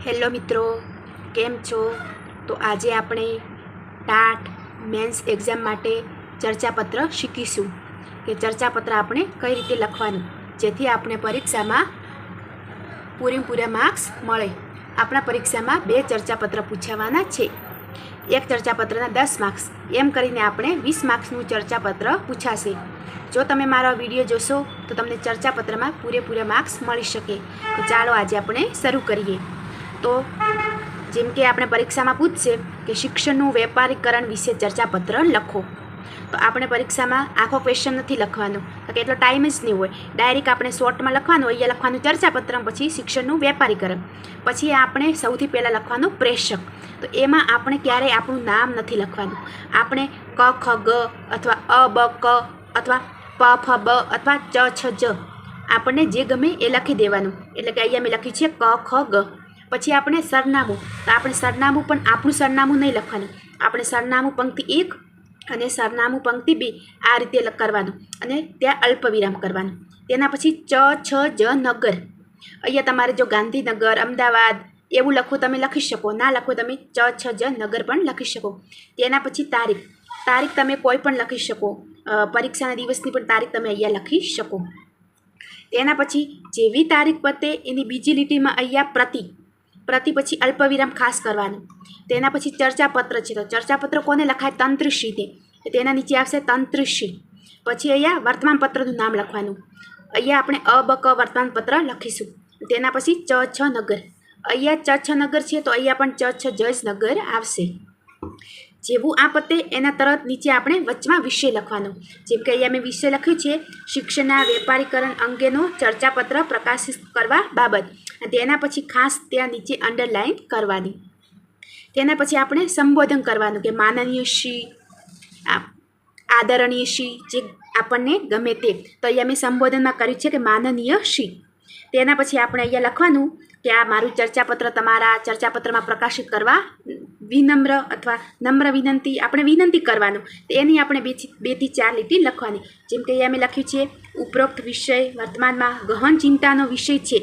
Hello મિત્રો, કેમ છો? તો આજે આપણે ટાટ મેન્સ એક્ઝામ માટે ચર્ચાપત્ર શીખીશું કે ચર્ચાપત્ર આપણે કઈ રીતે લખવાનું જેથી આપણે પરીક્ષામાં પૂરેપૂરા માર્ક્સ મળે. આપણા પરીક્ષામાં 2 ચર્ચાપત્ર પૂછાવાના છે. એક ચર્ચાપત્રના 10 માર્ક્સ, એમ કરીને આપણે 20 માર્ક્સનું ચર્ચાપત્ર પૂછાશે. જો તમે મારો વિડીયો જોશો તો તમને ચર્ચાપત્રમાં પૂરેપૂરા માર્ક્સ મળી શકે. તો ચાલો આજે આપણે શરૂ કરીએ. તો જેમ કે આપણે પરીક્ષામાં પૂછશે કે શિક્ષણનું વેપારીકરણ વિશે ચર્ચાપત્ર લખો, તો આપણે પરીક્ષામાં આખો ક્વેશ્ચન નથી લખવાનો, કે એટલો ટાઈમ જ નહીં હોય. ડાયરેક્ટ આપણે શોર્ટમાં લખવાનું, અહીંયા લખવાનું ચર્ચાપત્ર, પછી શિક્ષણનું વેપારીકરણ, પછી આપણે સૌથી પહેલાં લખવાનું પ્રેષક. તો એમાં આપણે ક્યારેય આપણું નામ નથી લખવાનું. આપણે ક ખ ગ અથવા અ બ ક અથવા પ ફ બ અથવા ચ છ જ આપણને જે ગમે એ લખી દેવાનું. એટલે કે અહીંયા મેં લખ્યું છે ક ખ ગ. પછી આપણે સરનામું, તો આપણે સરનામું પણ આપણું સરનામું નહીં લખવાનું. આપણે સરનામું પંક્તિ 1 અને સરનામું પંક્તિ 2 આ રીતે કરવાનું અને ત્યાં અલ્પવિરામ કરવાનું. તેના પછી ચ છ જ નગર. અહીંયા તમારે જો ગાંધીનગર, અમદાવાદ એવું લખવું તમે લખી શકો, ના લખો તમે ચ છ જ નગર પણ લખી શકો. તેના પછી તારીખ તમે કોઈ પણ લખી શકો, પરીક્ષાના દિવસની પણ તારીખ તમે અહીંયા લખી શકો. તેના પછી જેવી તારીખ પતે એની બીજી લીટીમાં અહીંયા પ્રતિ પછી અલ્પવિરામ ખાસ કરવાનું. તેના પછી ચર્ચાપત્ર છે, તો ચર્ચાપત્ર કોને લખાય? તંત્રીશ્રીને. તેના નીચે આવશે તંત્રીશ્રી. પછી અહીંયા વર્તમાનપત્રનું નામ લખવાનું. અહીંયા આપણે અ બ ક વર્તમાનપત્ર લખીશું. તેના પછી ચ છ નગર. અહીંયા ચ છ નગર છે, તો અહીંયા પણ ચ છ જ નગર આવશે. જેવું આ પતે એના તરત નીચે આપણે વચમાં વિષય લખવાનો. જેમ કે અહીંયા મેં વિષય લખ્યું છે શિક્ષણના વેપારીકરણ અંગેનો ચર્ચાપત્ર પ્રકાશિત કરવા બાબત. તેના પછી ખાસ ત્યાં નીચે અંડરલાઇન કરવાની. તેના પછી આપણે સંબોધન કરવાનું કે માનનીય શ્રી, આદરણીય શ્રી, જે આપણને ગમે તે. તો અહીંયા મેં સંબોધનમાં કર્યું છે કે માનનીય શ્રી. તેના પછી આપણે અહીંયા લખવાનું કે આ મારું ચર્ચાપત્ર તમારા ચર્ચાપત્રમાં પ્રકાશિત કરવા વિનમ્ર અથવા નમ્ર વિનંતી, આપણે વિનંતી કરવાનું. તો એની આપણે 2 થી 4 લીટી લખવાની. જેમ કે અહીંયા મેં લખ્યું છે ઉપરોક્ત વિષય વર્તમાનમાં ગહન ચિંતાનો વિષય છે.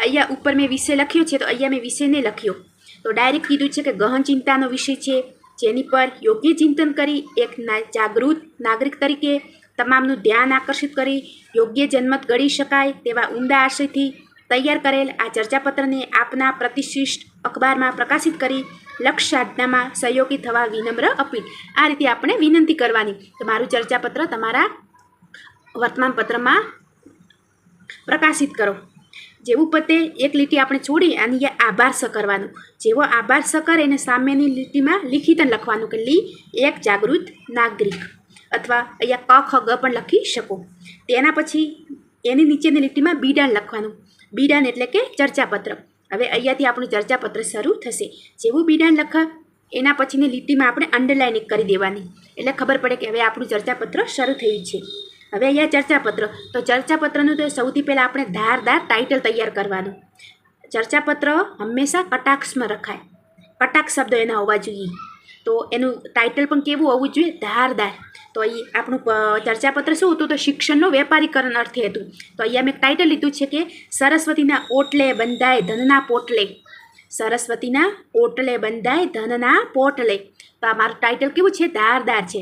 અહીંયા ઉપર મેં વિષય લખ્યો છે, તો અહીંયા મેં વિષય નહીં લખ્યો, તો ડાયરેક્ટ કીધું છે કે ગહન ચિંતાનો વિષય છે, જેની પર યોગ્ય ચિંતન કરી એક જાગૃત નાગરિક તરીકે તમામનું ધ્યાન આકર્ષિત કરી યોગ્ય જનમત ગણી શકાય તેવા ઊંડા આશયથી તૈયાર કરેલ આ ચર્ચાપત્રને આપના પ્રતિષ્ઠિત અખબારમાં પ્રકાશિત કરી લક્ષ્ય સાધનામાં સહયોગી થવા વિનમ્ર અપીલ. આ રીતે આપણે વિનંતી કરવાની કે મારું ચર્ચાપત્ર તમારા વર્તમાનપત્રમાં પ્રકાશિત કરો. જેવું પતે એક લીટી આપણે છોડી અને આભાર સ કરવાનું. જેવો આભાર સ કરે એને સામેની લીટીમાં લિખિતન લખવાનું કે એક જાગૃત નાગરિક, અથવા અહીંયા ક ખ ગ પણ લખી શકો. તેના પછી એની નીચેની લીટીમાં બીડાન લખવાનું. બીડાન એટલે કે ચર્ચાપત્ર. હવે અહીંયાથી આપણું ચર્ચાપત્ર શરૂ થશે. જેવું બીડાન લખા એના પછીની લીટીમાં આપણે અંડરલાઇન કરી દેવાની, એટલે ખબર પડે કે હવે આપણું ચર્ચાપત્ર શરૂ થયું છે. હવે અહીંયા ચર્ચાપત્ર, તો ચર્ચાપત્રનું તો સૌથી પહેલાં આપણે ધારદાર ટાઇટલ તૈયાર કરવાનું. ચર્ચાપત્ર હંમેશા કટાક્ષમાં રખાય, કટાક્ષ શબ્દો એના હોવા જોઈએ. તો એનું ટાઇટલ પણ કેવું હોવું જોઈએ? ધારદાર. તો અહીં આપણું ચર્ચાપત્ર શું હતું? તો શિક્ષણનું વેપારીકરણ અર્થે હતું. તો અહીંયા મેં ટાઇટલ લીધું છે કે સરસ્વતીના ઓટલે બંધાય ધનના પોટલે. સરસ્વતીના ઓટલે બંધાય ધનના પોટલે. તો આ મારું ટાઇટલ કેવું છે? ધારદાર છે.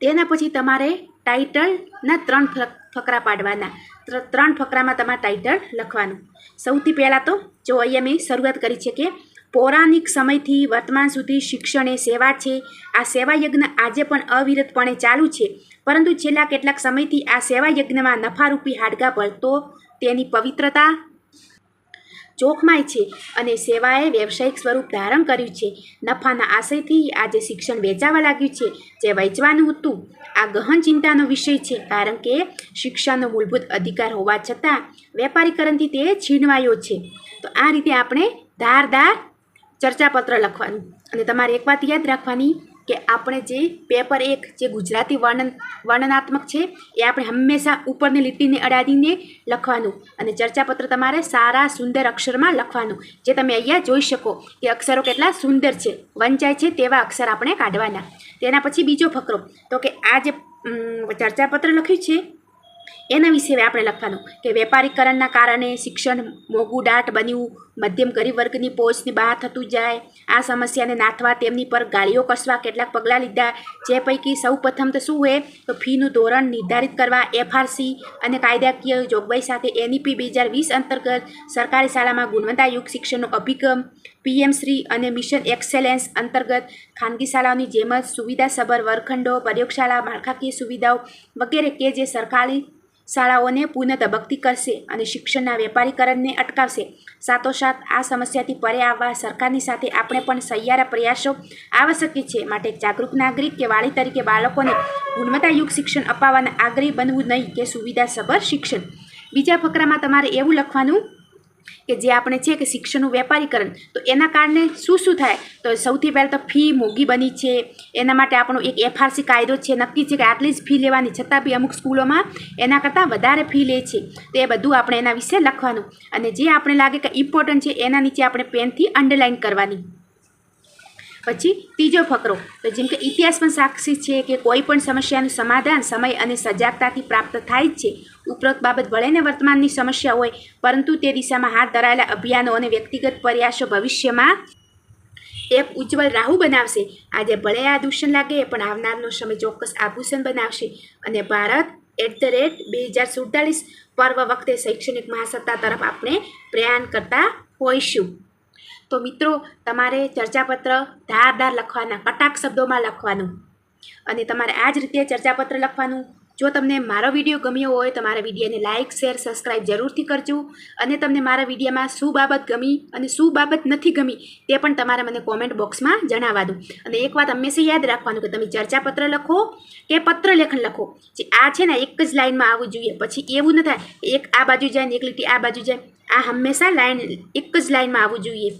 તેના પછી તમારે ટાઇટલના 3 ફકરા પાડવાના. 3 ફકરામાં તમારે ટાઇટલ લખવાનું. સૌથી પહેલાં તો જો અહીંયા મેં શરૂઆત કરી છે કે પૌરાણિક સમયથી વર્તમાન સુધી શિક્ષણ એ સેવા છે. આ સેવા યજ્ઞ આજે પણ અવિરતપણે ચાલુ છે, પરંતુ છેલ્લા કેટલાક સમયથી આ સેવા યજ્ઞમાં નફારૂપી હાડકા ભળતો તેની પવિત્રતા જોખમાય છે અને સેવાએ વ્યવસાયિક સ્વરૂપ ધારણ કર્યું છે. નફાના આશયથી આજે શિક્ષણ વેચાવા લાગ્યું છે, જે વેચવાનું હતું. આ ગહન ચિંતાનો વિષય છે, કારણ કે શિક્ષણનો મૂળભૂત અધિકાર હોવા છતાં વેપારીકરણથી તે છીનવાયો છે. તો આ રીતે આપણે ધારદાર ચર્ચાપત્ર લખવાનું. અને તમારે એક વાત યાદ રાખવાની કે આપણે જે પેપર 1 જે ગુજરાતી વર્ણનાત્મક છે એ આપણે હંમેશા ઉપરની લીટીને અડાડીને લખવાનું. અને ચર્ચાપત્ર તમારે સારા સુંદર અક્ષરમાં લખવાનું. જે તમે અહીંયા જોઈ શકો કે અક્ષરો કેટલા સુંદર છે, વંચાય છે તેવા અક્ષર આપણે કાઢવાના. તેના પછી બીજો ફકરો, તો કે આ જે ચર્ચાપત્ર લખ્યું છે એના વિશે આપણે લખવાનું કે વેપારીકરણના કારણે શિક્ષણ મોંઘું દાટ બન્યું, મધ્યમ ગરીબ વર્ગની પહોંચની બહાર થતું જાય, આ સમસ્યાને નાથવા તેમની પર ગાળીઓ કસવા કેટલાક પગલાં લીધા, જે પૈકી સૌ પ્રથમ તો શું હોય તો ફીનું ધોરણ નિર્ધારિત કરવા, એફઆરસી અને કાયદાકીય જોગવાઈ સાથે NEP 2020 અંતર્ગત સરકારી શાળામાં ગુણવત્તાયુક્ત શિક્ષણનો અભિગમ, PM-શ્રી અને મિશન એક્સેલન્સ અંતર્ગત ખાનગી શાળાઓની જેમ જ સુવિધાસભર વર્ગખંડો, પ્રયોગશાળા, માળખાકીય સુવિધાઓ વગેરે કે જે સરકારી શાળાઓને પુનઃ તબક્તી કરશે અને શિક્ષણના વેપારીકરણને અટકાવશે. સાથોસાથ આ સમસ્યાથી પરે આવવા સરકારની સાથે આપણે પણ સહિયારા પ્રયાસો આવશ્યક છે. માટે જાગૃત નાગરિક કે વાલી તરીકે બાળકોને ગુણવત્તાયુક્ત શિક્ષણ અપાવવાના આગ્રહી બનવું નહીં કે સુવિધાસભર શિક્ષણ. બીજા ફકરામાં તમારે એવું લખવાનું કે જે આપણે છે કે શિક્ષણનું વેપારીકરણ, તો એના કારણે શું થાય તો સૌથી પહેલાં તો ફી મોંઘી બની છે. એના માટે આપણો એક એફઆરસી કાયદો છે, નક્કી છે કે આટલી જ ફી લેવાની, છતાં બી અમુક સ્કૂલોમાં એના કરતાં વધારે ફી લે છે. તો એ બધું આપણે એના વિશે લખવાનું અને જે આપણે લાગે કે ઇમ્પોર્ટન્ટ છે એના નીચે આપણે પેનથી અંડરલાઇન કરવાની. પછી ત્રીજો ફકરો, તો જેમ કે ઇતિહાસ પણ સાક્ષી છે કે કોઈ પણ સમસ્યાનું સમાધાન સમય અને સજાગતાથી પ્રાપ્ત થાય જ છે. ઉપરોક્ત બાબત ભલે ને વર્તમાનની સમસ્યા હોય, પરંતુ તે દિશામાં હાથ ધરાયેલા અભિયાનો અને વ્યક્તિગત પ્રયાસો ભવિષ્યમાં એક ઉજ્જવળ રાહુ બનાવશે. આજે ભલે આ દૂષણ લાગે પણ આવનારનો સમય ચોક્કસ આભૂષણ બનાવશે અને ભારત @ 2047 પર્વ વખતે શૈક્ષણિક મહાસત્તા તરફ આપણે પ્રયાણ કરતા હોઈશું. તો મિત્રો, તમારે ચર્ચાપત્ર ધારદાર લખવાના, કટાક્ષ શબ્દોમાં લખવાનું અને તમારે આ જ રીતે ચર્ચાપત્ર લખવાનું. જો તમને મારો વિડીયો ગમ્યો હોય તો મારા વિડીયોને લાઇક, શેર, સબસ્ક્રાઈબ જરૂરથી કરજો અને તમને મારા વિડીયોમાં શું બાબત ગમી અને શું બાબત નથી ગમી તે પણ તમારે મને કોમેન્ટ બોક્સમાં જણાવવા દો. અને એક વાત હંમેશા યાદ રાખવાનું કે તમે ચર્ચાપત્ર લખો કે પત્ર લેખન લખો, જે આ છે ને એક જ લાઇનમાં આવવું જોઈએ. પછી એવું ન થાય એક આ બાજુ જાય ને એક લીટી આ બાજુ જાય, આ હંમેશા લાઇન એક જ લાઇનમાં આવવું જોઈએ.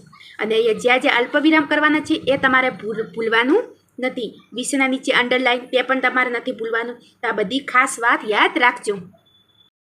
અને જ્યાં જ્યાં અલ્પવિરામ કરવાના છે એ તમારે ભૂલવાનું નથી. વિષયના નીચે અંડરલાઇન તે પણ તમારે નથી ભૂલવાનું. તો આ બધી ખાસ વાત યાદ રાખજો.